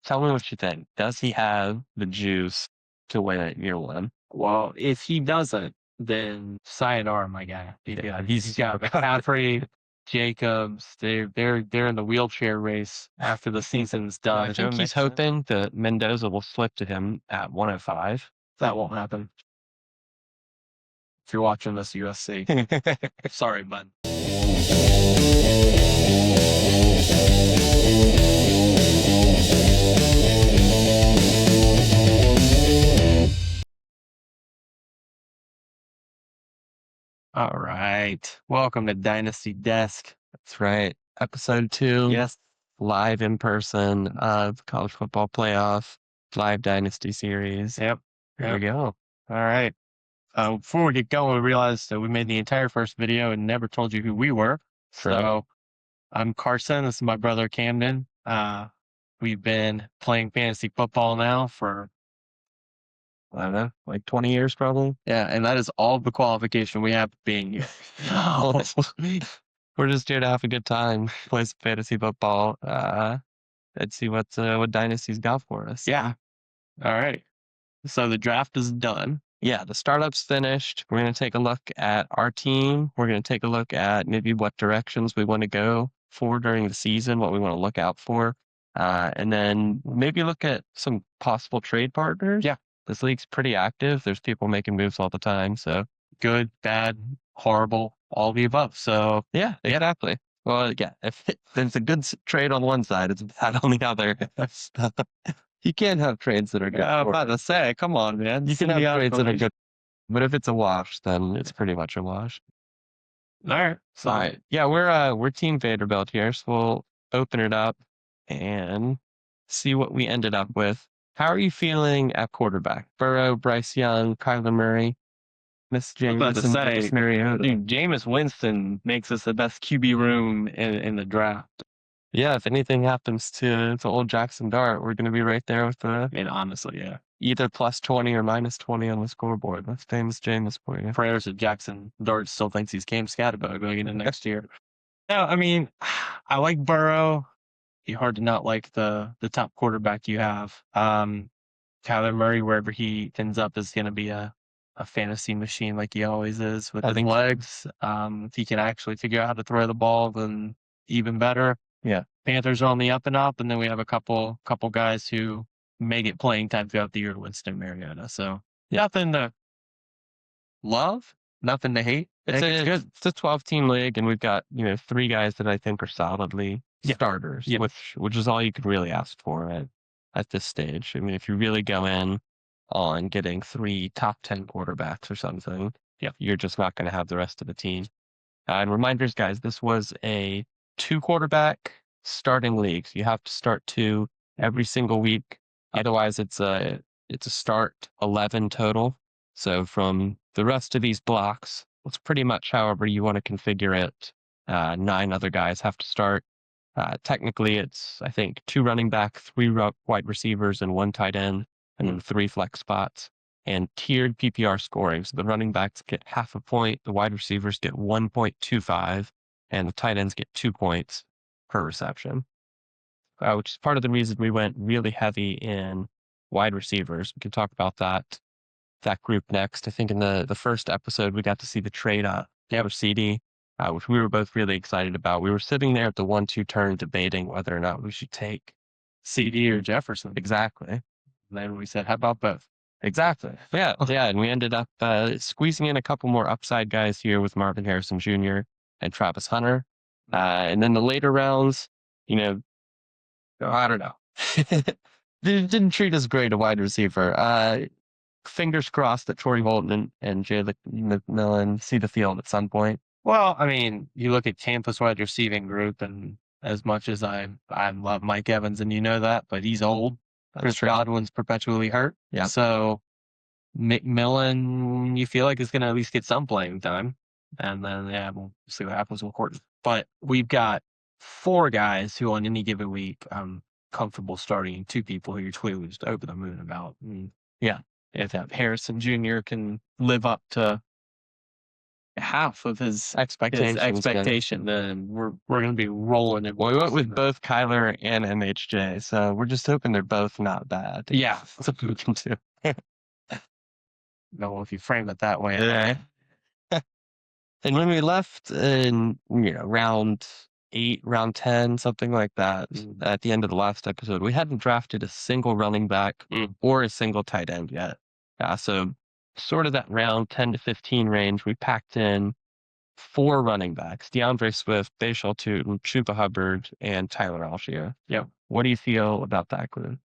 Tell me what you think. Does he have the juice to win it year one? Well, if he doesn't, then sayonara, my guy. Yeah, He's got McCaffrey, Jacobs. They're in the wheelchair race after the season's done. I If it think he's makes sense. hoping that Mendoza will flip to him at 105. That won't happen. If you're watching this, USC, sorry, bud. All right. Welcome to Dynasty Desk. That's right. Episode 2. Yes. Live in person of College Football Playoff Live Dynasty Series. Yep. Here we go. All right. Before we get going, we realized that we made the entire first video and never told you who we were. So I'm Carson. This is my brother Camden. We've been playing fantasy football now for, I don't know, like 20 years probably. yeah, and that is all the qualification we have being here. We're just here to have a good time, play some fantasy football, and see what Dynasty's got for us. Yeah. All right. So the draft is done. Yeah, the startup's finished. We're going to take a look at our team. We're going to take a look at maybe what directions we want to go for during the season, what we want to look out for, and then maybe look at some possible trade partners. Yeah. This league's pretty active. There's people making moves all the time. So Good, bad, horrible, all the above. So yeah, exactly. Well, yeah, if there's a good trade on one side, it's bad on the other. You can't have trades that are good. I'm about to say, come on, man. You can have trades that are good, but if it's a wash, then it's pretty much a wash. All right. So All right. Yeah, we're Team Vanderbilt here, so we'll open it up and see what we ended up with. How are you feeling at quarterback? Burrow, Bryce Young, Kyler Murray, Miss James, about to say, Marcus Mariota. dude, Jameis Winston makes us the best QB room in the draft. Yeah, if anything happens to old Jackson Dart, we're going to be right there with I mean, honestly, yeah. either plus 20 or minus 20 on the scoreboard. That's famous Jameis for you. Prayers that Jackson Dart still thinks he's Cam Scatterbo going into next year. No, I mean, I like Burrow. It's hard to not like the top quarterback you have. Kyler Murray, wherever he ends up, is going to be a fantasy machine like he always is with his legs. If he can actually figure out how to throw the ball, then even better. Yeah. Panthers are on the up and up, and then we have a couple guys who may get playing time throughout the year to Winston Mariota. So nothing to love, nothing to hate. It's good. It's a 12-team league, and we've got 3 guys that I think are solidly starters, which is all you could really ask for at this stage. I mean, if you really go in on getting 3 top 10 quarterbacks or something, you're just not going to have the rest of the team. And reminders, guys, this was a 2 quarterback starting league. So you have to start 2 every single week. Otherwise, it's a start 11 total. So from the rest of these blocks, it's pretty much however you want to configure it. 9 other guys have to start. Technically, it's, I think, 2 running back, 3 wide receivers, and 1 tight end, and then 3 flex spots. And tiered PPR scoring. So the running backs get half a point, the wide receivers get 1.25, and the tight ends get 2 points per reception, which is part of the reason we went really heavy in wide receivers. We can talk about that group next. I think in the first episode, we got to see the trade up for CD, which we were both really excited about. We were sitting there at the 1-2 turn debating whether or not we should take CD or Jefferson. Exactly. And then we said, how about both? Exactly. Yeah. And we ended up squeezing in a couple more upside guys here with Marvin Harrison Jr. and Travis Hunter. And then the later rounds, I don't know. They didn't treat us great a wide receiver. Fingers crossed that Torrey Bolton and Jay McMillan see the field at some point. Well, I mean, you look at Tampa's wide receiving group, and as much as I love Mike Evans, and you know that, but he's old. Chris Godwin's perpetually hurt. Yeah. So McMillan, you feel like is going to at least get some playing time. And then, we'll see what happens with Horton. But we've got 4 guys who on any given week, I'm comfortable starting 2 people who you're clearly just over the moon about. And if Harrison Jr. can live up to half of his Expectations. expectation, then we're going to be rolling it. Well, we went with both Kyler and MHJ, so we're just hoping they're both not bad. Yeah. That's what we can do. No, if you frame it that way. Yeah. And when we left in round 8, round 10, something like that, at the end of the last episode, we hadn't drafted a single running back or a single tight end yet. So sort of that round 10 to 15 range, we packed in 4 running backs: DeAndre Swift, Bashal Tootin, Chuba Hubbard, and Tyler Algier. Yep. What do you feel about that group?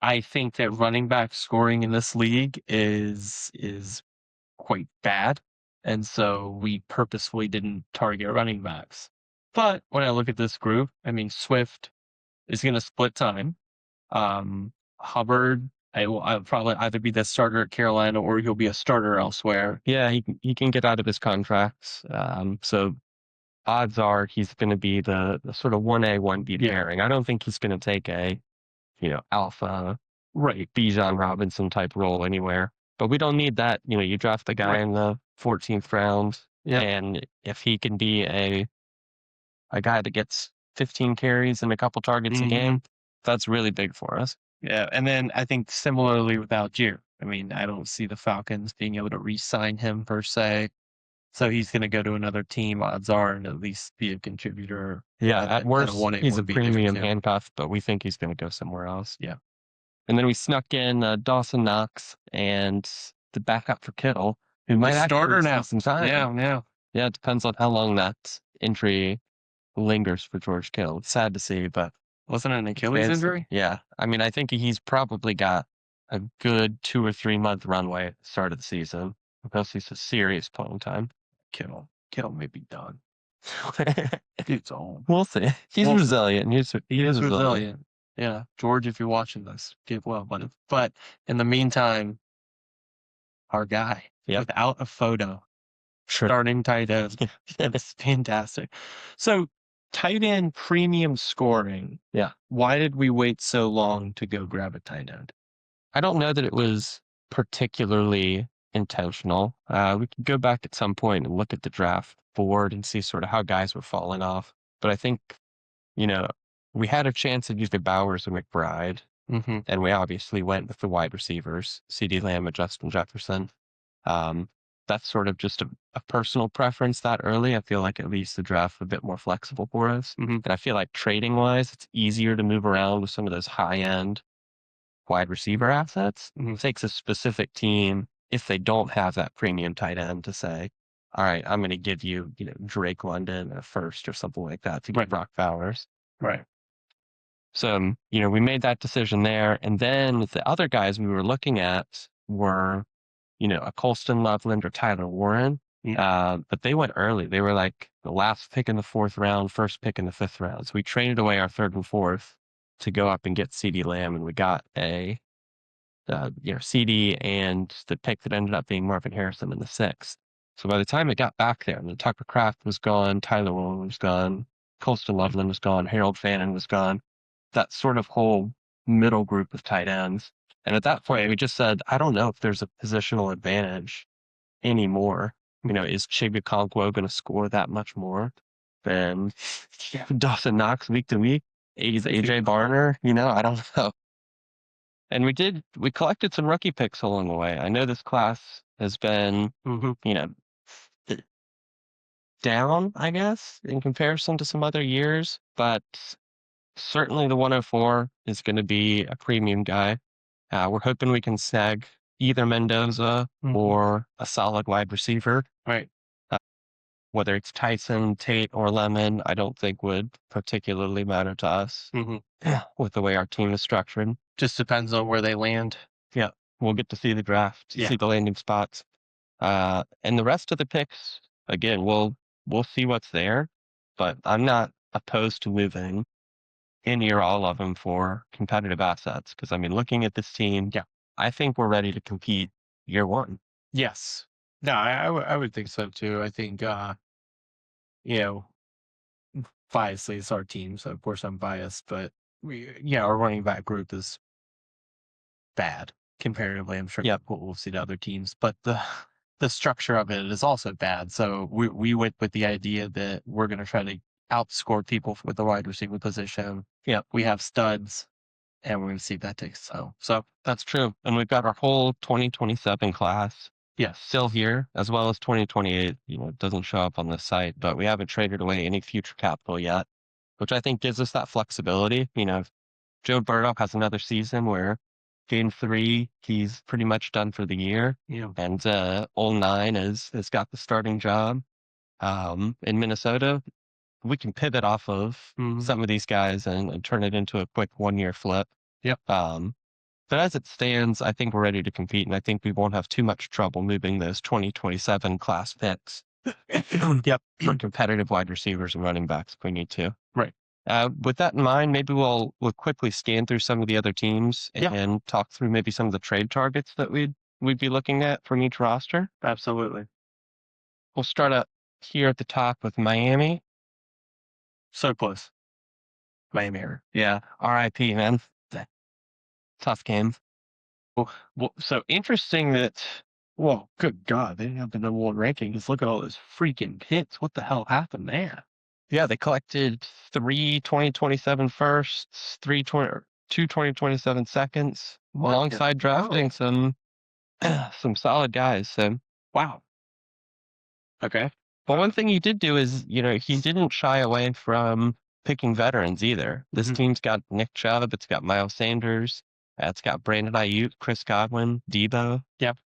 I think that running back scoring in this league is quite bad. And so we purposefully didn't target running backs. But when I look at this group, I mean, Swift is going to split time. Hubbard, I'll probably either be the starter at Carolina or he'll be a starter elsewhere. Yeah, he can get out of his contracts. So odds are he's going to be the sort of 1A, 1B pairing. I don't think he's going to take a, alpha, Bijan Robinson type role anywhere. But we don't need that. You draft the guy in the 14th round, and if he can be a guy that gets 15 carries and a couple targets a game, that's really big for us. Yeah, and then I think similarly with Algier. I mean, I don't see the Falcons being able to re-sign him per se. So he's going to go to another team, odds are, and at least be a contributor. Yeah, at worst, he's a premium handcuff, but we think he's going to go somewhere else. Yeah. And then we snuck in Dawson Knox and the backup for Kittle, who might starter now. Some time. Yeah, it depends on how long that injury lingers for George Kittle. It's sad to see, but wasn't it an Achilles injury? Yeah. I mean, I think he's probably got a good 2 or 3 month runway at the start of the season, unless he's a serious playing time. Kittle may be done. It's on. We'll see. He's resilient. He is resilient. Yeah, George, if you're watching this, get well, buddy. But in the meantime, our guy, without a photo, starting tight end. That's fantastic. So, tight end premium scoring. Yeah. Why did we wait so long to go grab a tight end? I don't know that it was particularly intentional. We could go back at some point and look at the draft board and see sort of how guys were falling off. But I think, we had a chance of either Bowers or McBride, and we obviously went with the wide receivers, CeeDee Lamb and Justin Jefferson. That's sort of just a personal preference that early. I feel like it leaves the draft a bit more flexible for us. And I feel like trading wise, it's easier to move around with some of those high end wide receiver assets. It takes a specific team, if they don't have that premium tight end, to say, all right, I'm going to give you, Drake London a first or something like that to get Brock Bowers. Right. So, we made that decision there. And then the other guys we were looking at were, a Colston Loveland or Tyler Warren. But they went early. They were like the last pick in the 4th round, first pick in the 5th round. So we traded away our 3rd and 4th to go up and get CeeDee Lamb. And we got a, CeeDee and the pick that ended up being Marvin Harrison in the 6th. So by the time it got back there, Tucker Kraft was gone, Tyler Warren was gone, Colston Loveland was gone, Harold Fannin was gone. That sort of whole middle group of tight ends. And at that point, we just said, I don't know if there's a positional advantage anymore. Is Chigakonkwo going to score that much more than Dawson Knox week to week? Is AJ Barner? I don't know. And we collected some rookie picks along the way. I know this class has been, down, I guess, in comparison to some other years, but certainly the 104 is going to be a premium guy. We're hoping we can snag either Mendoza or a solid wide receiver. Right. Whether it's Tyson, Tate, or Lemon, I don't think would particularly matter to us with the way our team is structured. Just depends on where they land. Yeah. We'll get to see the draft, see the landing spots. And the rest of the picks, again, we'll see what's there, but I'm not opposed to moving any or all of them for competitive assets. Because, looking at this team, I think we're ready to compete year one. Yes. No, I would think so too. I think, biasly, it's our team. So, of course, I'm biased. But, our running back group is bad comparatively. I'm sure we'll see to other teams. But the the structure of it is also bad. So we went with the idea that we're going to try to outscore people with the wide receiver position. Yeah. We have studs, and we're going to see if that takes. So That's true. And we've got our whole 2027 class yes, still here, as well as 2028. It doesn't show up on the site, but we haven't traded away any future capital yet, which I think gives us that flexibility. If Joe Burrow has another season where game 3, he's pretty much done for the year, yeah, and Ol 9 has got the starting job in Minnesota, we can pivot off of some of these guys and turn it into a quick 1-year flip. Yep. But as it stands, I think we're ready to compete, and I think we won't have too much trouble moving those 2027 class picks. Yep. For competitive wide receivers and running backs if we need to. Right. With that in mind, maybe we'll quickly scan through some of the other teams Yeah. and talk through maybe some of the trade targets that we'd be looking at from each roster. Absolutely. We'll start up here at the top with Miami. So close. Miami error. Yeah, RIP, man. Tough game. Well, so interesting that, Whoa, good God. They didn't have the number 1 ranking. Just look at all those freaking hits. What the hell happened there? yeah, they collected 3 2027 firsts, 2 2027 seconds, alongside drafting some solid guys. So, wow. Okay. but one thing he did do is, he didn't shy away from picking veterans either. This team's got Nick Chubb, it's got Miles Sanders, it's got Brandon Ayuk, Chris Godwin, Debo. Yep.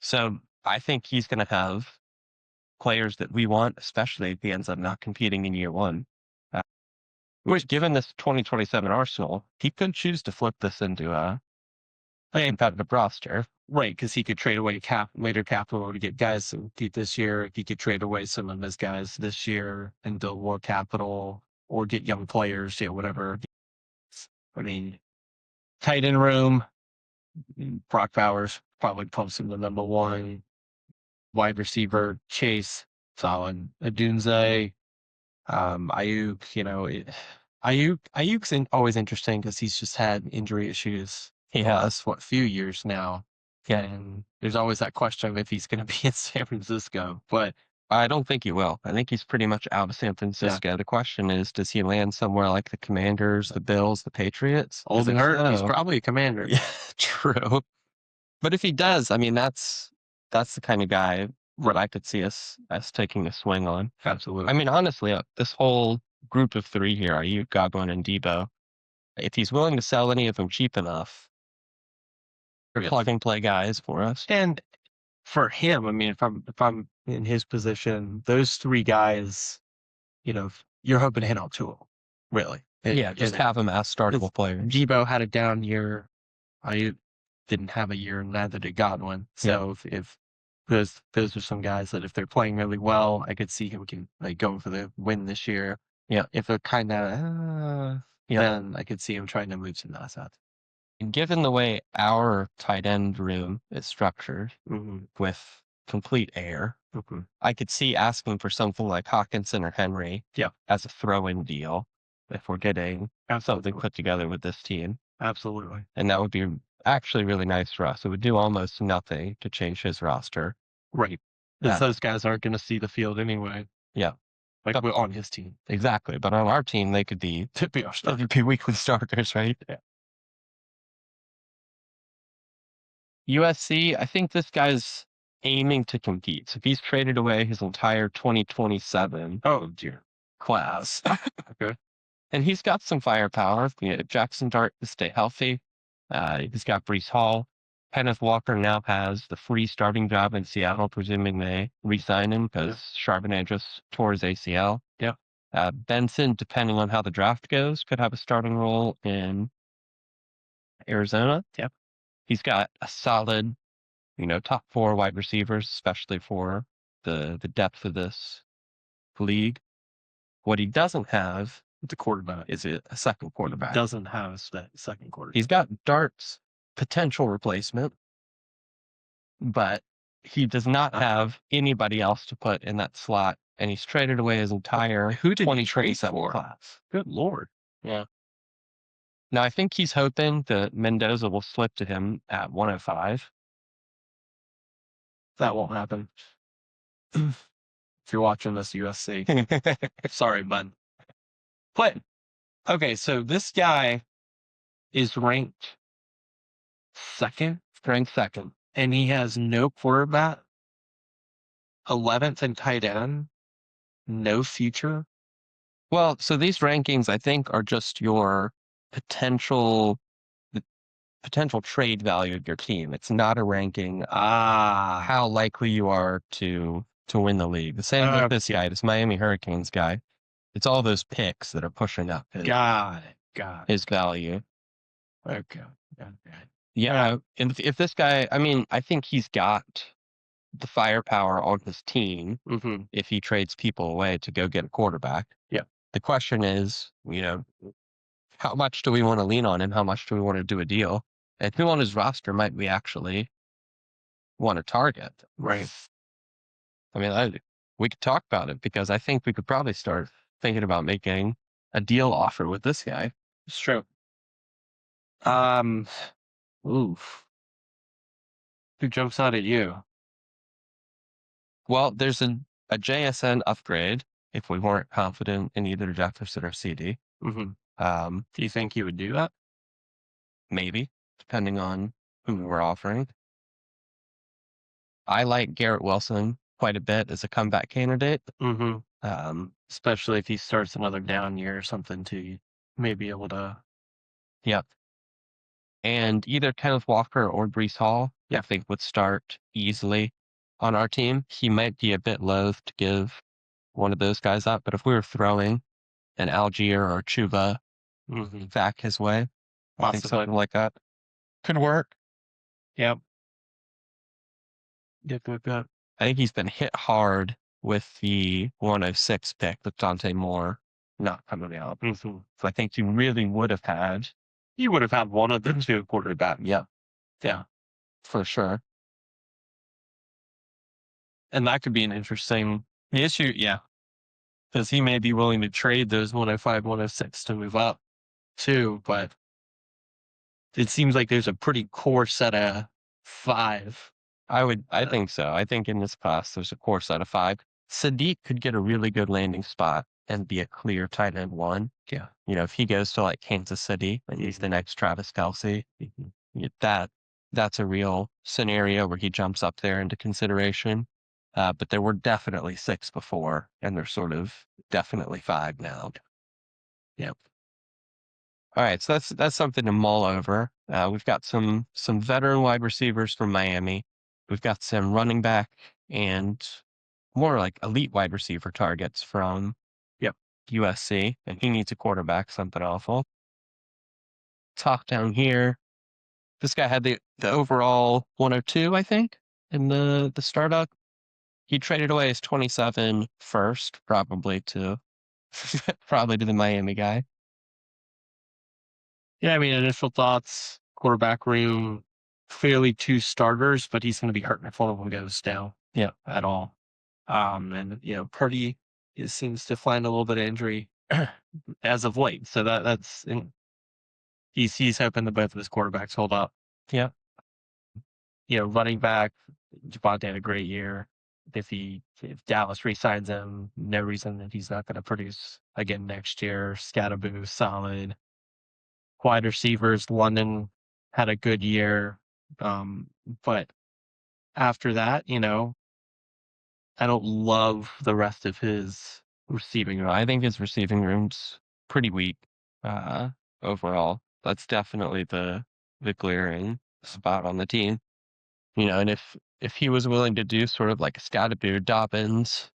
So I think he's going to have players that we want, especially if he ends up not competing in year 1. Which, given this 2027 arsenal, he could choose to flip this into a competitive roster. Right, because he could trade away later capital to get guys to compete this year. He could trade away some of his guys this year and build more capital, or get young players, whatever. I mean, tight end room, Brock Bowers probably pumps him the number 1. Wide receiver, Chase, solid. Adunze, Ayuk, Ayuk's always interesting because he's just had injury issues. He the has. last, few years now. Yeah. And there's always that question of if he's going to be in San Francisco. But I don't think he will. I think he's pretty much out of San Francisco. The question is, does he land somewhere like the Commanders, the Bills, the Patriots? old and hurt, he's probably a Commander. Yeah, true. But if he does, I mean, that's the kind of guy that I could see us taking a swing on. Absolutely. I mean, honestly, this whole group of 3 here, Ayuk, Godwin, and Debo, if he's willing to sell any of them cheap enough, they're plug and play guys for us. And for him, I mean, if I'm in his position, those 3 guys, you're hoping to hit on 2 of them, really. Just have them as startable players. Debo had a down year. I didn't have a year, neither did Godwin. So if those are some guys that if they're playing really well, I could see him going for the win this year. Yeah. If they're kind of, then I could see him trying to move some assets. And given the way our tight end room is structured with complete air, I could see asking for something like Hawkinson or Henry as a throw-in deal if we're getting something put together with this team. Absolutely. And that would be actually really nice for us. It would do almost nothing to change his roster. Right. Because those guys aren't going to see the field anyway. Yeah. Like we're on his team. Exactly. But on our team, they could be weekly starters, right? Yeah. USC, I think this guy's aiming to compete. So if he's traded away his entire 2027 class. Okay. And he's got some firepower. Jackson Dart to stay healthy. He's got Breece Hall. Kenneth Walker now has the free starting job in Seattle, presuming they re-sign him because Charbonnet just tore his ACL. Yeah. Benson, depending on how the draft goes, could have a starting role in Arizona. Yep. He's got a solid, top 4 wide receivers, especially for the depth of this league. What he doesn't have the quarterback is a second quarterback. He doesn't have that second quarterback. He's got Dart's potential replacement, but he does not have anybody else to put in that slot, and he's traded away his entire 2027 class. Good Lord. Yeah. Now, I think he's hoping that Mendoza will slip to him at 105. That won't happen. If you're watching this USC. Sorry, bud. But, okay, so this guy is ranked second, and he has no quarterback, 11th in tight end, no future. Well, so these rankings, I think, are just your potential the potential trade value of your team. It's not a ranking how likely you are to win the league. The same with this guy, this Miami Hurricanes guy. It's all those picks that are pushing up his value. Okay. Yeah, and if this guy, I mean, I think he's got the firepower on his team if he trades people away to go get a quarterback. Yeah. The question is, how much do we want to lean on him? How much do we want to do a deal? And who on his roster might we actually want to target? Right. I mean, we could talk about it because I think we could probably start thinking about making a deal offer with this guy. It's true. Oof. Who jumps out at you? Well, there's a JSN upgrade if we weren't confident in either Jefferson or CD. Do you think you would do that? Maybe, depending on who we're offering. I like Garrett Wilson quite a bit as a comeback candidate. Especially if he starts another down year or something too. You may be able to. Yep. And either Kenneth Walker or Brees Hall, I think, would start easily on our team. He might be a bit loath to give one of those guys up, but if we were throwing an Algier or Chuba back his way, I think something like that could work. Yep. I think he's been hit hard with the 106 pick with Dante Moore not coming out. So I think you really would have had. You would have had one of the two quarterback. Yeah. Yeah. For sure. And that could be an interesting issue. Yeah. Because he may be willing to trade those 105, 106 to move up too. But it seems like there's a pretty core set of 5. I think so. I think in this class, there's a core set of 5. Sadiq could get a really good landing spot and be a clear tight end 1. Yeah. If he goes to like Kansas City and he's the next Travis Kelce, that's a real scenario where he jumps up there into consideration. But there were definitely 6 before, and there's sort of definitely 5 now. Yep. All right, so that's something to mull over. We've got some veteran wide receivers from Miami. We've got some running back and more like elite wide receiver targets from USC, and he needs a quarterback, something awful. Talk down here. This guy had the overall 102, I think, in the startup. He traded away his 27 first, probably to the Miami guy. Yeah, I mean, initial thoughts, quarterback room, clearly 2 starters, but he's going to be hurting if one of them goes down. Yeah, at all. And Purdy seems to find a little bit of injury as of late, so that's he's hoping that both of his quarterbacks hold up. Yeah. Running back, Javonte had a great year. If Dallas re-signs him, no reason that he's not going to produce again next year. Scatterboo, solid. Wide receivers, London had a good year. But after that, I don't love the rest of his receiving room. I think his receiving room's pretty weak overall. That's definitely the glaring spot on the team. And if he was willing to do sort of like a Scatterboo Dobbins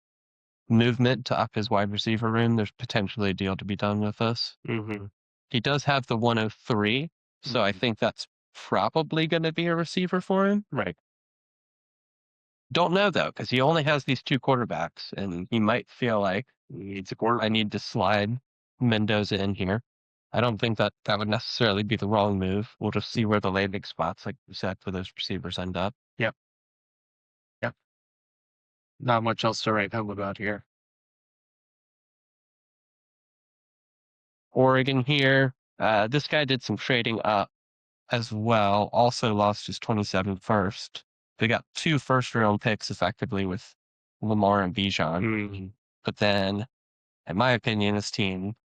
movement to up his wide receiver room, there's potentially a deal to be done with us. He does have the 103, so I think that's probably going to be a receiver for him. Right. Don't know though, because he only has these 2 quarterbacks, and he might feel like I need to slide Mendoza in here. I don't think that would necessarily be the wrong move. We'll just see where the landing spots, like you said, for those receivers end up. Yep. Not much else to write home about here. Oregon here. This guy did some trading up as well. Also lost his 27 first They got 2 first-round picks effectively with Lamar and Bijan. But then, in my opinion, this team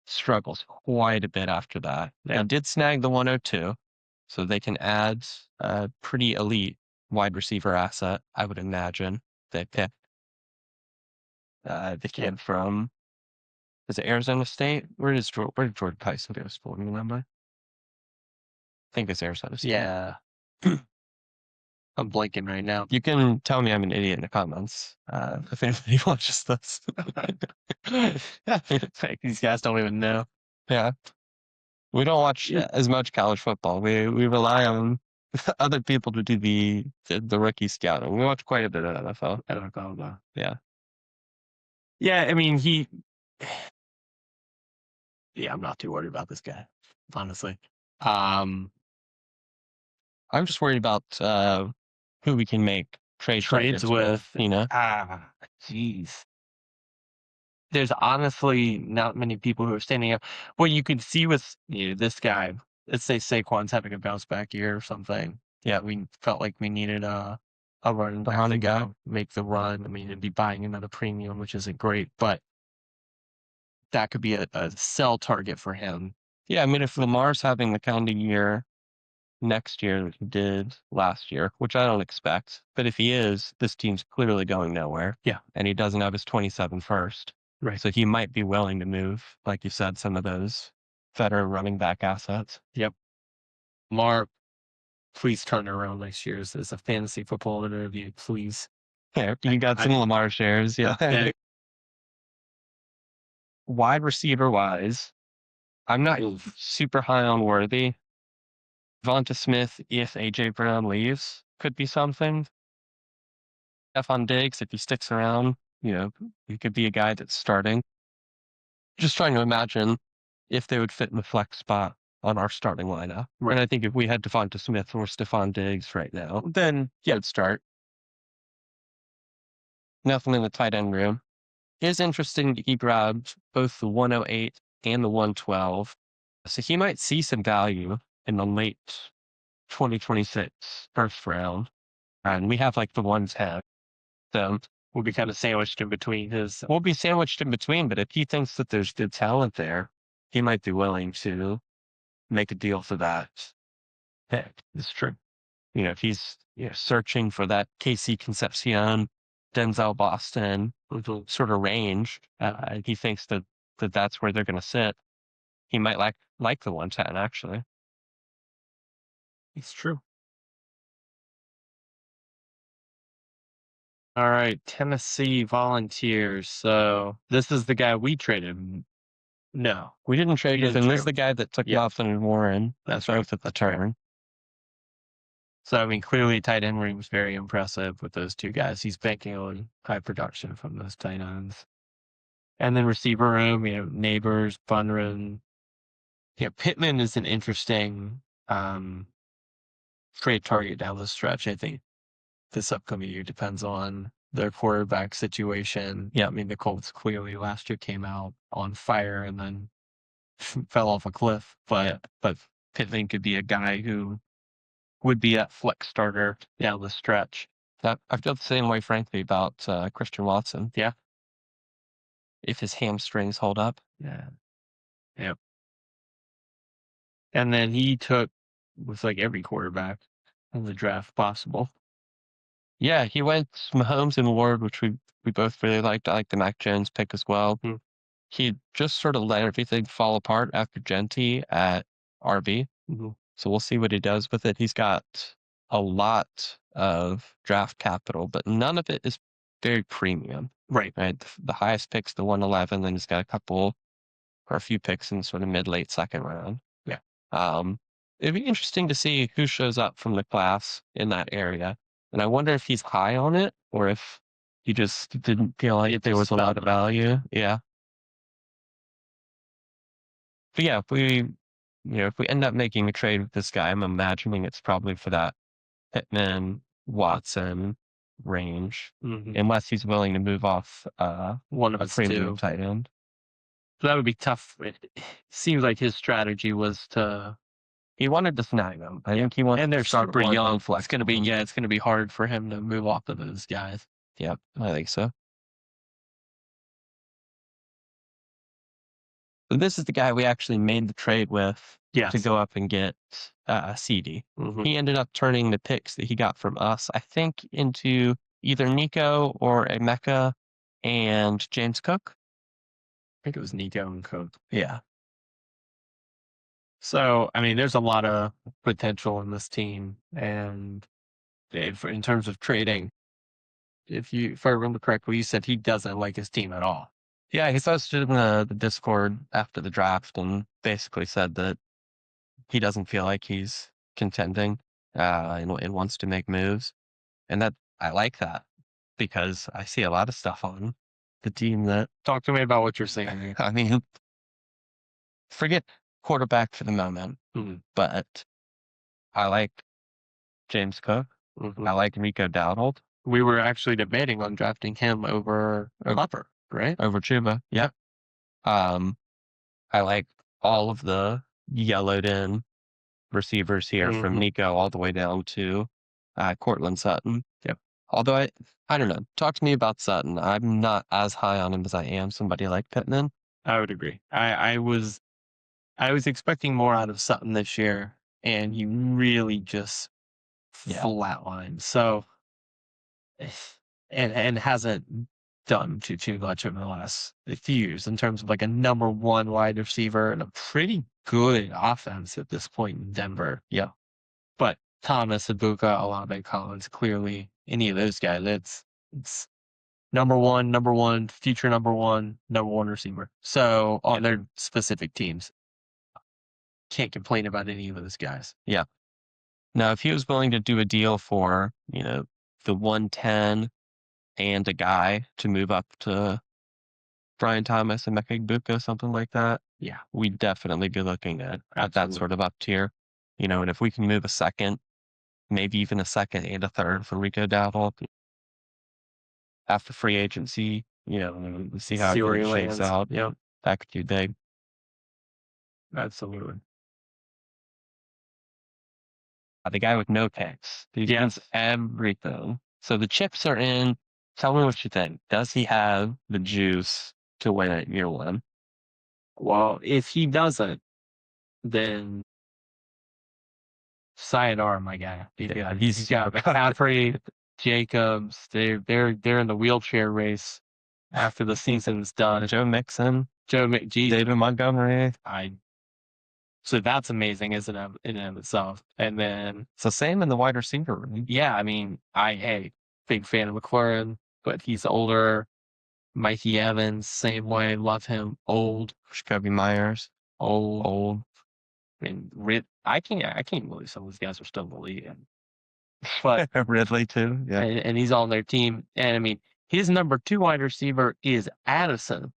struggles quite a bit after that. They did snag the 102, so they can add a pretty elite wide receiver asset, I would imagine. They picked the kid from, is it Arizona State? Where did Jordan Tyson go to school? Do you remember? I think it's Arizona State. Yeah. I'm blanking right now. You can tell me I'm an idiot in the comments if anybody watches this. These guys don't even know. Yeah. We don't watch as much college football. We rely on other people to do the rookie scouting. We watch quite a bit of NFL. NFL, Yeah. Yeah, I mean, yeah, I'm not too worried about this guy, honestly. I'm just worried about who we can make trades with, you know? Jeez. There's honestly not many people who are standing up. What you could see with this guy, let's say Saquon's having a bounce back year or something. Yeah, we felt like we needed a running back to go make the run. I mean, it'd be buying another premium, which isn't great, but that could be a sell target for him. Yeah, I mean, if Lamar's having the kind of year next year that he did last year, which I don't expect, but if he is, this team's clearly going nowhere. Yeah. And he doesn't have his 27 first. Right. So he might be willing to move, like you said, some of those veteran running back assets. Yep. Lamar, please turn around next year as a fantasy football interview, please. Yeah, you got some Lamar shares, yeah. Wide receiver wise, I'm not super high on Worthy. Devonta Smith, if AJ Brown leaves, could be something. Stephon Diggs, if he sticks around, he could be a guy that's starting. Just trying to imagine if they would fit in the flex spot on our starting lineup. Right. And I think if we had Devonta Smith or Stephon Diggs right now, then he would start. Nothing in the tight end room. It is interesting that he grabbed both the 108 and the 112. So he might see some value in the late 2026 first round. And we have like the 110. So we'll be kind of sandwiched in between his. We'll be sandwiched in between, but if he thinks that there's good talent there, he might be willing to make a deal for that pick. It's true. If he's searching for that KC Concepcion, Denzel Boston sort of range, and he thinks that that's where they're going to sit, he might like the 110, actually. It's true. All right, Tennessee Volunteers. So this is the guy we traded. No, we didn't trade with him. This is the guy that took Lofton and Warren. That's right at the turn. So, I mean, clearly tight end room was very impressive with those two guys. He's banking on high production from those tight ends. And then receiver room, Neighbors, Bunren. Pittman is an interesting trade target down the stretch. I think this upcoming year depends on their quarterback situation. Yeah, I mean, the Colts clearly last year came out on fire and then fell off a cliff. But Pittman could be a guy who would be a flex starter down the stretch. I feel the same way, frankly, about Christian Watson. Yeah. If his hamstrings hold up. Yeah. Yep. And then he with like every quarterback in the draft possible. Yeah, he went Mahomes and Ward, which we both really liked. I like the Mac Jones pick as well. He just sort of let everything fall apart after Genty at RB. So we'll see what he does with it. He's got a lot of draft capital, but none of it is very premium. Right. The highest pick's the 111, then he's got a few picks in sort of mid-late second round. Yeah. It'd be interesting to see who shows up from the class in that area. And I wonder if he's high on it or if he just didn't feel like there was a lot of value. Yeah. But yeah, if we end up making a trade with this guy, I'm imagining it's probably for that Pittman, Watson range, unless he's willing to move off one of a premium tight end. So that would be tough. It seems like his strategy was to he wanted to snag them. I think he wants And they're to start super more young. flex. It's gonna be hard for him to move off of those guys. Yep, I think so. So this is the guy we actually made the trade with to go up and get CD. Mhm. He ended up turning the picks that he got from us, I think, into either Nico or a Mecca and James Cook. I think it was Nico and Cook. Yeah. So, I mean, there's a lot of potential in this team, and in terms of trading, if I remember correctly, you said he doesn't like his team at all. Yeah, he posted in the Discord after the draft and basically said that he doesn't feel like he's contending and wants to make moves. And that I like that because I see a lot of stuff on the team that, Talk to me about what you're saying. I mean, forget quarterback for the moment, Mhm. but I like James Cook. Mhm. I like Rico Dowdle We were actually debating on drafting him over Leper, right? over Chuba. Yeah. I like all of the yellowed in receivers here from Mhm. Nico all the way down to Cortland Sutton. Yep. Although I don't know. Talk to me about Sutton. I'm not as high on him as I am somebody like Pittman. I would agree. I was expecting more out of Sutton this year, and he really just flatlined. So, and hasn't done too much over the last few years in terms of like a number one wide receiver and a pretty good offense at this point in Denver. Yeah. But Thomas, Ibuka, Olave, Collins, clearly any of those guys, it's number one, future number one receiver. So on their specific teams, can't complain about any of those guys. Yeah. Now, if he was willing to do a deal for, the 110 and a guy to move up to Brian Thomas and Mecca Ibuka, something like that, Yeah, we'd definitely be looking at that sort of up tier. And if we can move a second, maybe even a second and a third for Rico Dowdle after free agency, see how where it he shakes lands. out. Yeah, That could be big. absolutely. The guy with no picks. He wins everything. So the chips are in. Tell me what you think. Does he have the juice to win it year one? Well, if he doesn't, then sayonara, my guy. Yeah, He's got McCaffrey, Jacobs. They're in the wheelchair race after the season's done. Joe Mixon, Joe McGee, David Montgomery. So that's amazing, isn't it, in and of itself? And then It's the same in the wide receiver room. yeah, I mean, big fan of McLaurin, but he's older. Mikey Evans, same way, love him. Old, Jacoby Myers, old. And I can't believe some of these guys are still in the league. But Ridley too. Yeah. and he's on their team. And I mean, his number 2 wide receiver is Addison.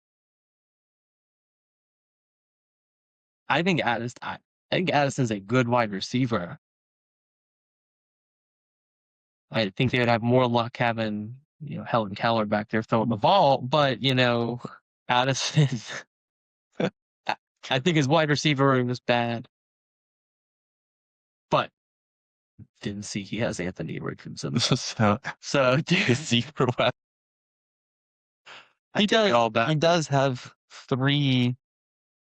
I think Addison's a good wide receiver. I think they would have more luck having, Helen Keller back there throwing the ball, but Addison I think his wide receiver room is bad. But didn't see he has Anthony Richardson. So he does have 3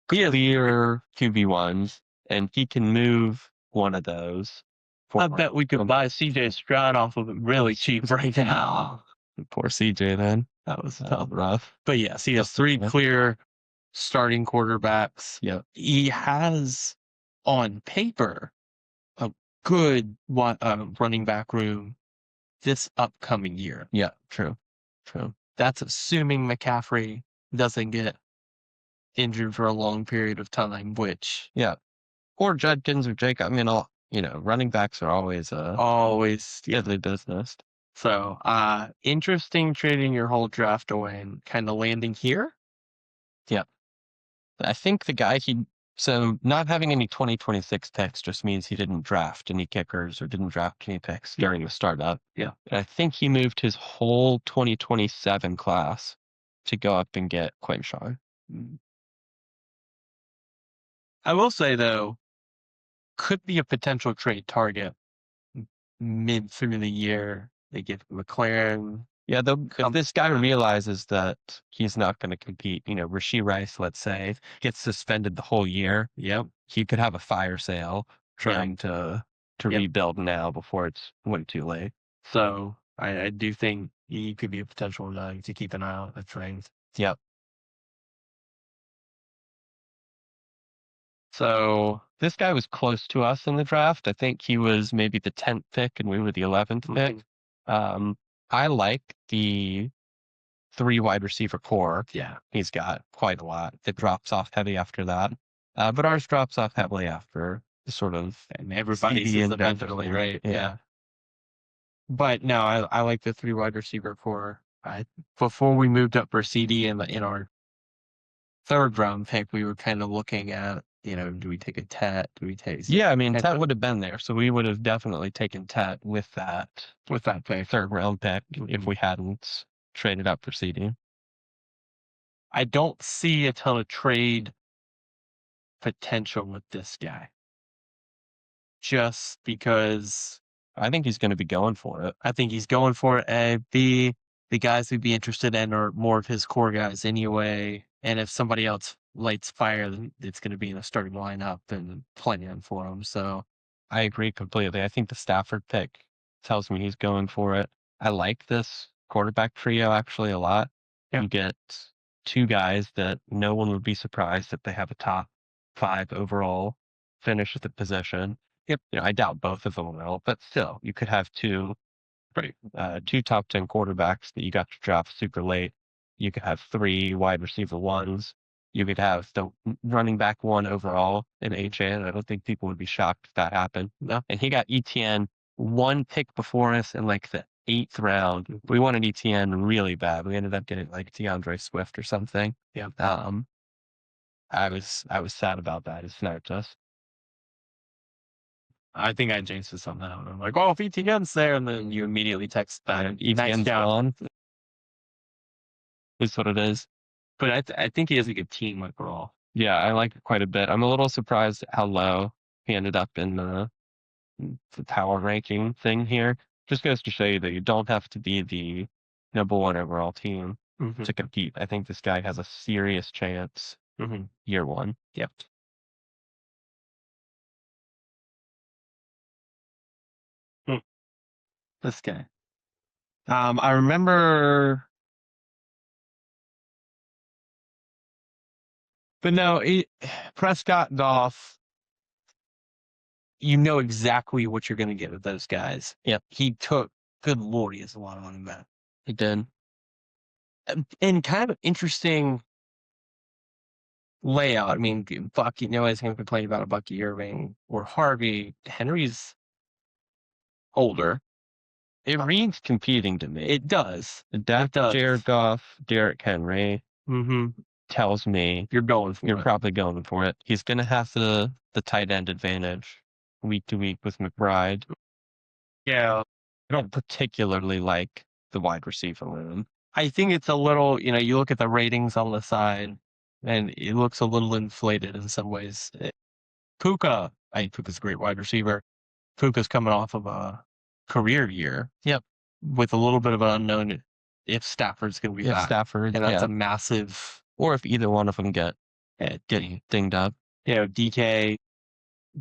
clear QB1s, and he can move one of those. I bet we could buy CJ Stroud off of him really cheap right now. Poor CJ then. That was rough. But yes, he has 3 clear starting quarterbacks. Yeah. He has on paper a good running back room this upcoming year. Yeah, true. That's assuming McCaffrey doesn't get injured for a long period of time, which or Judkins or Jake. I mean, running backs are always deadly business. So interesting trading your whole draft away and kind of landing here. Yeah. I think the guy so not having any 2026 picks just means he didn't draft any kickers or didn't draft any picks during the startup. Yeah. And I think he moved his whole 2027 class to go up and get Quinn Shaw. I will say though, could be a potential trade target mid through the year. They get McLaren. Yeah, if this guy realizes that he's not going to compete, Rashee Rice, let's say, gets suspended the whole year. Yep. He could have a fire sale trying to rebuild now before it's way too late. So I do think he could be a potential to keep an eye on the trains. Yep. So this guy was close to us in the draft. I think he was maybe the 10th pick and we were the 11th pick. I like the 3 wide receiver core. Yeah. He's got quite a lot. It drops off heavy after that. But ours drops off heavily after the sort of everybody's eventually, right? Yeah. But no, I like the 3 wide receiver core. Before we moved up for CD in our 3rd round pick, we were kind of looking at, do we take a Tet? Do we take? Yeah, I mean, Tet would have been there, so we would have definitely taken Tet with that pick, 3rd round pick if we hadn't traded up for CD. I don't see a ton of trade potential with this guy, just because I think he's going to be going for it. I think he's going for it. And B, the guys we'd be interested in are more of his core guys anyway. And if somebody else lights fire, then it's going to be in the starting lineup and playing for him. So I agree completely. I think the Stafford pick tells me he's going for it. I like this quarterback trio actually a lot. You get 2 guys that no one would be surprised if they have a top 5 overall finish at the position. Yep. I doubt both of them will, but still, you could have 2 top 10 quarterbacks that you got to draft super late. You could have 3 wide receiver 1s. You could have the running back 1 overall in HN. I don't think people would be shocked if that happened. No. And he got ETN 1 pick before us in like the 8th round. We wanted ETN really bad. We ended up getting like DeAndre Swift or something. Yeah. I was sad about that. It sniped us. I think I jinxed it somehow. I'm like, oh, if ETN's there, and then you immediately text that. ETN's gone. Is what it is. But I think he has a good team overall. Yeah, I like it quite a bit. I'm a little surprised at how low he ended up in the power ranking thing here. Just goes to show you that you don't have to be the number 1 overall team to compete. I think this guy has a serious chance year 1. Yep. This guy. I remember. But no, Prescott, Goff, you know exactly what you're going to get with those guys. Yep. He took, good Lord, he has a lot of running back. He did. And kind of interesting layout. I mean, Bucky, nobody's going to complain about a Bucky Irving or Harvey. Henry's older. It reads competing to me. It does. Jared Goff, Derrick Henry tells me you're probably going for it. He's going to have the tight end advantage week to week with McBride. Yeah. I don't particularly like the wide receiver room. I think it's a little, you look at the ratings on the side and it looks a little inflated in some ways. Puka, I think Puka's a great wide receiver. Puka's coming off of a career year. Yep. With a little bit of an unknown if Stafford's going to be back. Stafford. And that's a massive. Or if either one of them get dinged up. DK,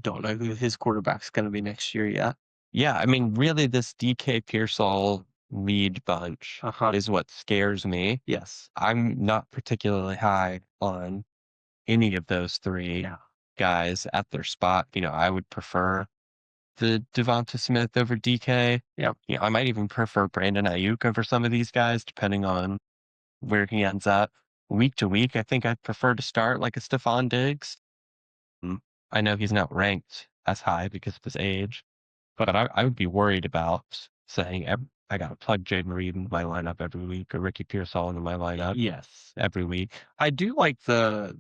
don't know who his quarterback's going to be next year yet. Yeah, I mean, really, this DK Pearsall lead bunch is what scares me. Yes. I'm not particularly high on any of those 3 guys at their spot. I would prefer the Devonta Smith over DK. Yeah. I might even prefer Brandon Ayuk over some of these guys, depending on where he ends up. Week to week, I think I'd prefer to start like a Stephon Diggs. I know he's not ranked as high because of his age, but I would be worried about saying I got to plug Jaden Reed into my lineup every week or Ricky Pearsall into my lineup. Yes, every week. I do like the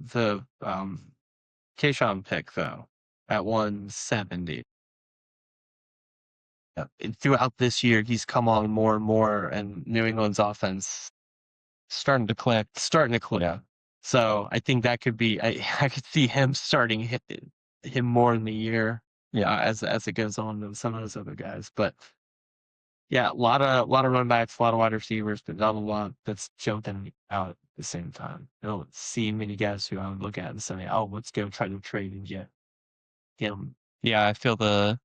Keyshawn pick though at 170. Throughout this year, he's come on more and more, and New England's offense starting to click. Yeah. So I think that could be. I could see him starting him more in the year. as it goes on to some of those other guys. But yeah, a lot of running backs, a lot of wide receivers, but not a lot that's jumping out at the same time. I don't see many guys who I would look at and say, "Oh, let's go try to trade and get him." Yeah, I feel the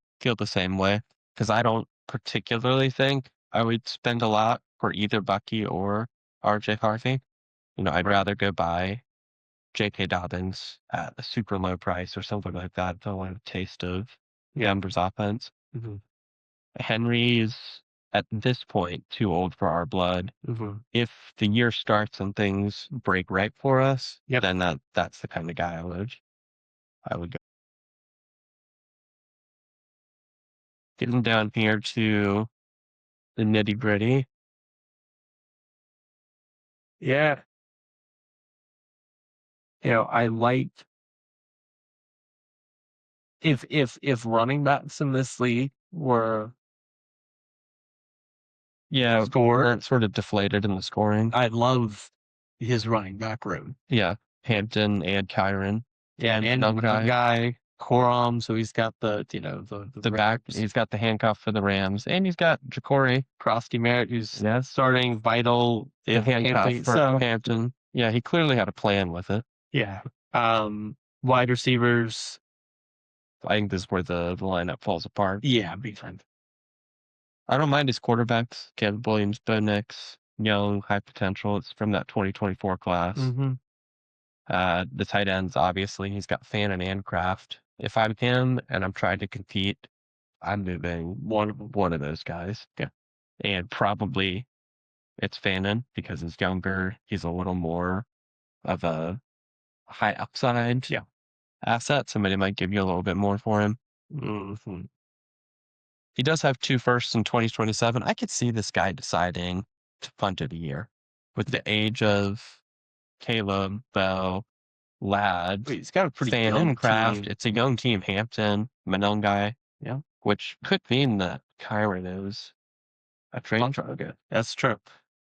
same way because I don't particularly think I would spend a lot for either Bucky or RJ Harvey. I'd Right. rather go buy J.K. Dobbins at a super low price or something like that if I want a taste of Yeah. Denver's offense. Mm-hmm. Henry's at this point too old for our blood. Mm-hmm. If the year starts and things break right for us, Yep. then that's the kind of guy I would go. Getting down here to the nitty gritty. Yeah. I like if running backs in this league were Yeah, scored, weren't sort of deflated in the scoring. I love his running back room. Yeah, Hampton and Kyron. Yeah, and young guy Coram, so he's got the back. Rams. He's got the handcuff for the Rams, and he's got Ja'Cory. Krusty Merritt, who's Yeah, starting vital. the handcuff Hampton, for so Hampton. Yeah, he clearly had a plan with it. yeah. Wide receivers, I think this is where the lineup falls apart. yeah, big time. I don't mind his quarterbacks. Caleb Williams, Bo Nix, young, high potential. It's from that 2024 class. Mm-hmm. The tight ends, obviously, he's got Fannin and Kraft. If I'm him and I'm trying to compete, I'm moving one of those guys. Yeah. And probably it's Fannin because he's younger. He's a little more of a high upside asset. Somebody might give you a little bit more for him. Mm-hmm. He does have 2 firsts in 2027. I could see this guy deciding to punt it a year with the age of Caleb, Bell, Ladd, He's got a pretty Fan, young and Kraft. team. It's a young team. Hampton, Monongai, Yeah. which could mean that Kyron is a trade target. That's true.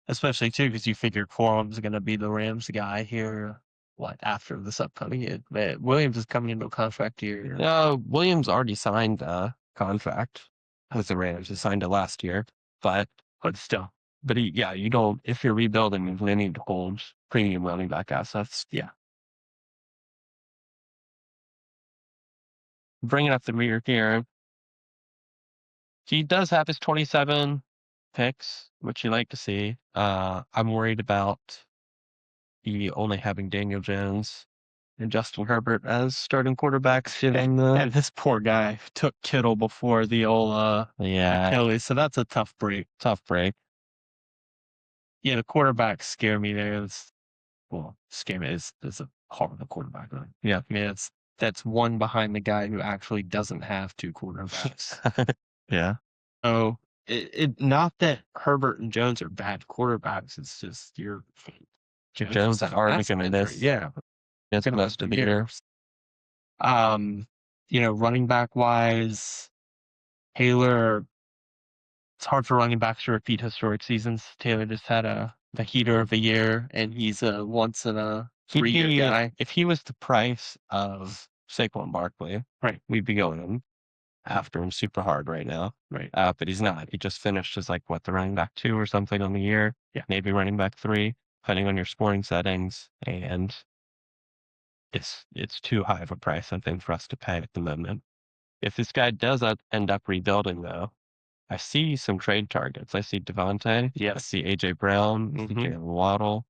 Especially too, because you figure Corum's going to be the Rams guy here. What after this upcoming year? Williams is coming into a contract year. No, Williams already signed a contract with the Rams. He signed it last year, but still, you don't. If you're rebuilding, you really need to hold premium running back assets. Yeah. Bringing up the rear here. He does have his 27 picks, which you like to see. I'm worried about he only having Daniel Jones and Justin Herbert as starting quarterbacks. And this poor guy took Kittle before the old Achilles, so that's a tough break. Yeah, the quarterbacks scare me there. Scare me is a horrible quarterback. Right? Yeah. I mean, that's one behind the guy who actually doesn't have 2 quarterbacks. Yeah. So not that Herbert and Jones are bad quarterbacks. It's just Jones is already going to miss. Yeah, it's most of the year. Running back wise, Taylor. It's hard for running backs to repeat historic seasons. Taylor just had the heater of a year, and he's a once in a 3-year guy. If he was the price of Saquon Barkley, right, we'd be going after him super hard right now. Right. But he's not. He just finished as the running back 2 or something on the year. Yeah. Maybe running back 3, depending on your scoring settings. And it's too high of a price, I think, for us to pay at the moment. If this guy does end up rebuilding, though, I see some trade targets. I see Devontae. Yeah. I see A.J. Brown. I see Jalen Waddle.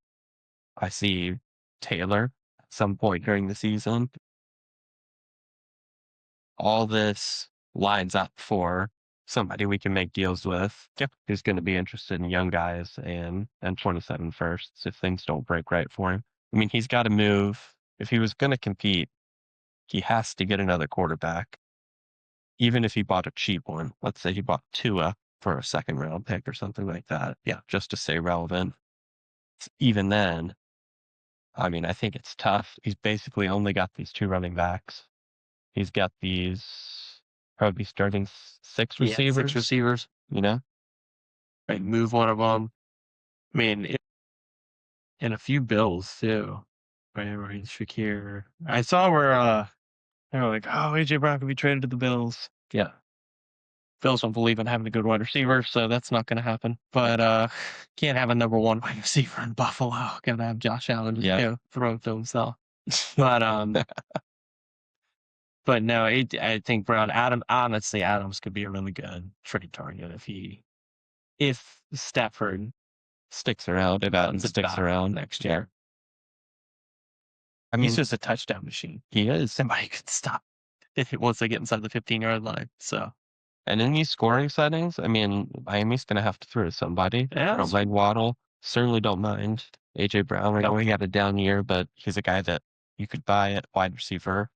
I see Taylor at some point during the season. All this lines up for somebody we can make deals with. Who's going to be interested in young guys and 27 firsts if things don't break right for him. I mean, he's got to move. If he was going to compete, he has to get another quarterback. Even if he bought a cheap one, let's say he bought Tua for a 2nd round pick or something like that. Yeah, just to stay relevant. Even then, I mean, I think it's tough. He's basically only got these 2 running backs. He's got these probably starting 6 receivers. 6 receivers. Right, move one of them. I mean, and a few Bills too. Right, Shakir. I saw where They're like, oh, AJ Brown could be traded to the Bills. Yeah. Bills don't believe in having a good wide receiver, so that's not going to happen. But can't have a number one wide receiver in Buffalo. Gonna have Josh Allen just throw it to himself. But but no, I think honestly, Adams could be a really good trade target if Stafford Sticks around. If Adams sticks around next year. I mean, He's just a touchdown machine. he is. Somebody could stop once they get inside the 15-yard line. So, And in these scoring settings, I mean, Miami's going to have to throw to somebody. yeah, I don't mind Waddle. Certainly don't mind AJ Brown. I know he had a down year, but he's a guy that you could buy at wide receiver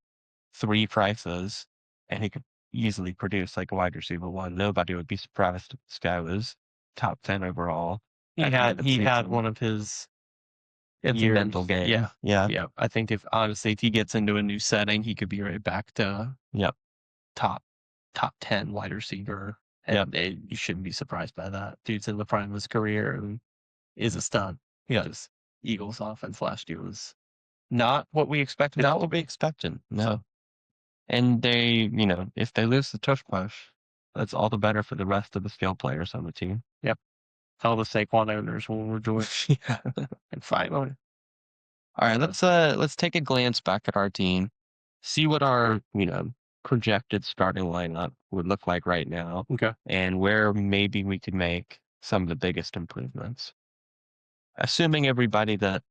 3 prices, and he could easily produce like a wide receiver 1. Nobody would be surprised if this guy was top 10 overall. he had one of his It's a mental game. Yeah. I think if he gets into a new setting, he could be right back to top 10 wide receiver. And you shouldn't be surprised by that. Dude's in the prime of his career and is a stud. Yeah. Just Eagles offense last year was not what we expected. Not what we expected. No. So, and they, if they lose the tush push, that's all the better for the rest of the skill players on the team. Yep. All the Saquon owners will rejoice. And finally. All right, let's take a glance back at our team, see what our, projected starting lineup would look like right now. Okay. And where maybe we could make some of the biggest improvements. Assuming everybody that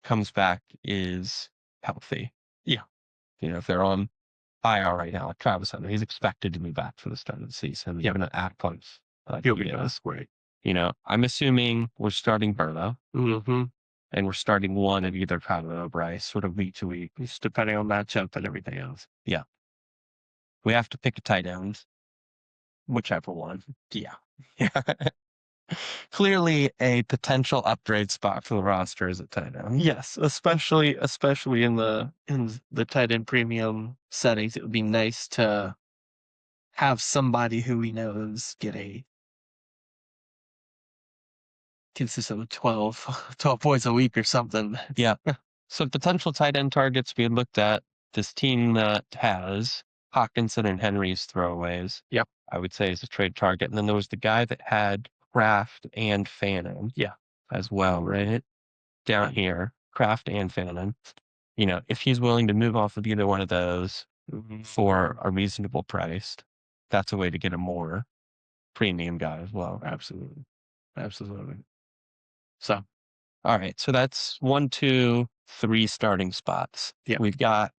comes back is healthy. Yeah. If they're on IR right now, like Travis Hunter, he's expected to be back for the start of the season. Yeah. Even an act punch. He'll be great. I'm assuming we're starting Burrow. Mm-hmm. And we're starting one of either Kyler or Bryce, sort of week to week. Just depending on matchup and everything else. Yeah. We have to pick a tight end. Whichever one. Yeah. Clearly a potential upgrade spot for the roster is a tight end. Yes, especially in the tight end premium settings. It would be nice to have somebody who we knows get a consistent of 12 points a week or something. Yeah. So potential tight end targets, we had looked at this team that has Hawkinson and Henry's throwaways. Yep. I would say is a trade target. And then there was the guy that had Kraft and Fannin. Yeah. As well, right? Down here, Kraft and Fannin. If he's willing to move off of either one of those for a reasonable price, that's a way to get a more premium guy as well. Absolutely. So, all right. So that's 1, 2, 3 starting spots. Yeah. We've got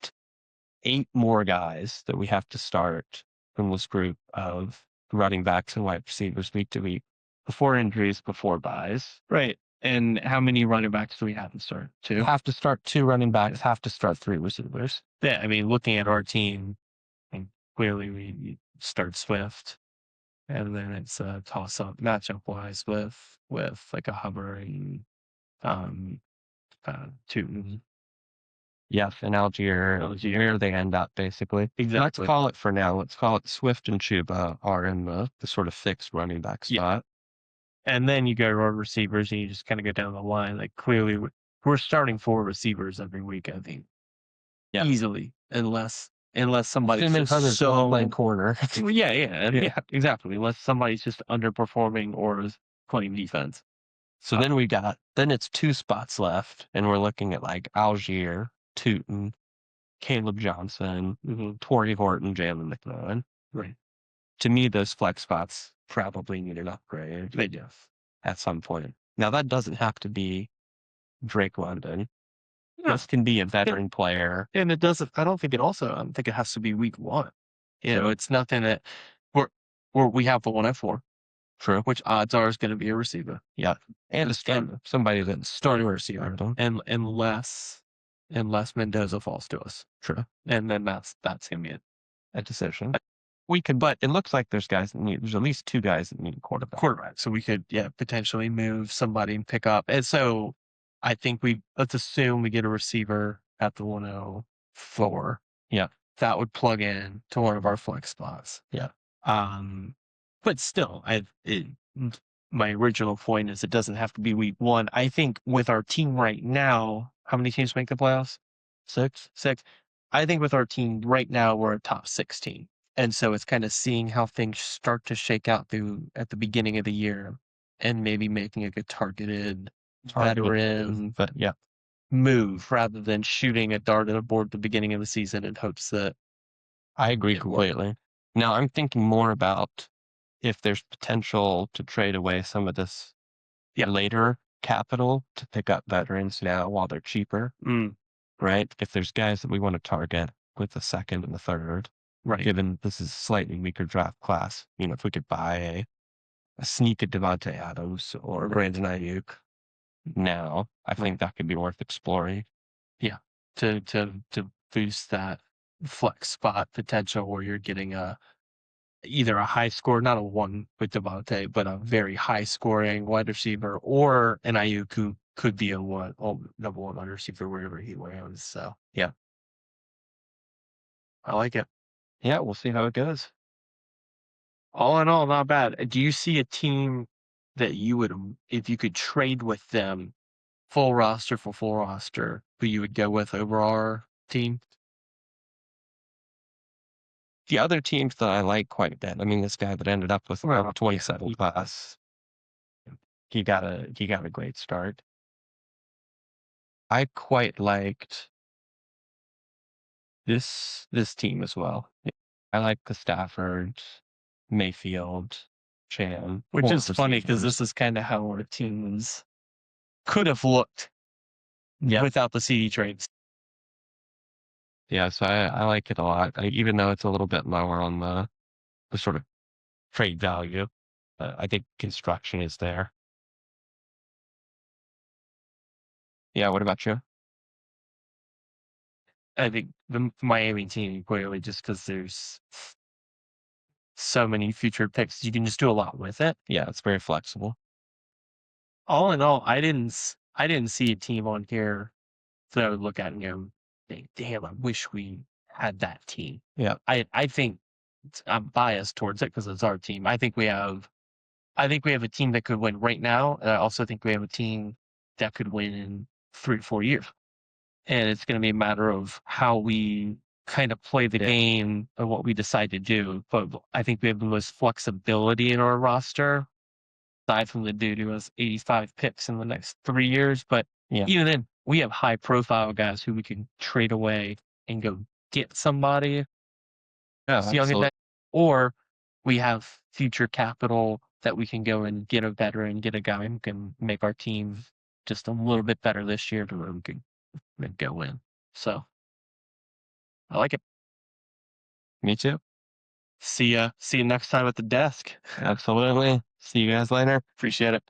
8 more guys that we have to start from this group of running backs and wide receivers week to week before injuries, before buys. Right. And how many running backs do we have to start? 2? Have to start 2 running backs, have to start 3 receivers. Yeah. I mean, looking at our team, and clearly we start Swift. And then it's a toss up matchup wise with like a hovering Tootin. Yes, and Algier they end up basically. Exactly. Let's call it for now. Let's call it Swift and Chuba are in the sort of fixed running back spot. And then you go to our receivers and you just kind of go down the line. Like clearly we're starting 4 receivers every week, I think. Yeah. Easily. Unless somebody's just so playing corner. Yeah, exactly. Unless somebody's just underperforming or is playing defense. So then it's 2 spots left, and we're looking at like Algier, Tootin, Caleb Johnson, Torrey Horton, Jalen McMillan. Right. To me, those flex spots probably need an upgrade. They do. At some point. Now that doesn't have to be Drake London. This can be a veteran player. And it doesn't, I don't think it has to be week 1. It's nothing that we have the 1 at 4. True. Which odds are is going to be a receiver. Yeah. And a starter. Somebody that's starting a receiver. And unless Mendoza falls to us. True. And then that's going to be a decision. But it looks like there's at least 2 guys that need a quarterback. So we could, potentially move somebody and pick up. And so I think let's assume we get a receiver at the 104. Yeah. That would plug in to one of our flex spots. Yeah. But still, my original point is it doesn't have to be week 1. I think with our team right now, how many teams make the playoffs? 6. I think with our team right now, we're a top 16. And so it's kind of seeing how things start to shake out through at the beginning of the year and maybe making a good targeted veteran but yeah, move rather than shooting a dart at a board at the beginning of the season in hopes that I agree it works. completely. Now I'm thinking more about if there's potential to trade away some of this later capital to pick up veterans now while they're cheaper, Mm, right? If there's guys that we want to target with the second and the third, right. given this is a slightly weaker draft class, if we could buy a sneak at Devontae Adams or Brandon Ayuk now, I think that could be worth exploring. Yeah. To boost that flex spot potential where you're getting either a high score, not a one with Devontae, but a very high scoring wide receiver, or an Ayuk who could be a number one wide receiver wherever he lands. So Yeah. I like it. Yeah, we'll see how it goes. All in all, not bad. Do you see a team that you would, if you could trade with them, full roster for full roster, who you would go with over our team? The other teams that I like quite a bit, I mean, this guy that ended up with Well, a 27 class, he got a great start. I quite liked this team as well. I like the Stafford, Mayfield, Chan, which core is funny because receivers. this is kind of how our teams could have looked without the CD trades. Yeah, so I like it a lot. Even though it's a little bit lower on the sort of trade value, I think construction is there. Yeah, what about you? I think the Miami team clearly just because there's so many future picks, you can just do a lot with it. Yeah, it's very flexible. All in all, I didn't see a team on here that I would look at and go, damn, I wish we had that team. Yeah. I think I'm biased towards it because it's our team. I think we have a team that could win right now, and I also think we have a team that could win in 3 to 4 years. And it's going to be a matter of how we kind of play the game and what we decide to do. But I think we have the most flexibility in our roster, aside from the dude who has 85 picks in the next 3 years. But even then, we have high profile guys who we can trade away and go get somebody. Yeah, See how absolutely. or we have future capital that we can go and get a veteran, get a guy who can make our team just a little bit better this year to where we can go in. So I like it. Me too. See you next time at the desk. Absolutely. See you guys later. Appreciate it.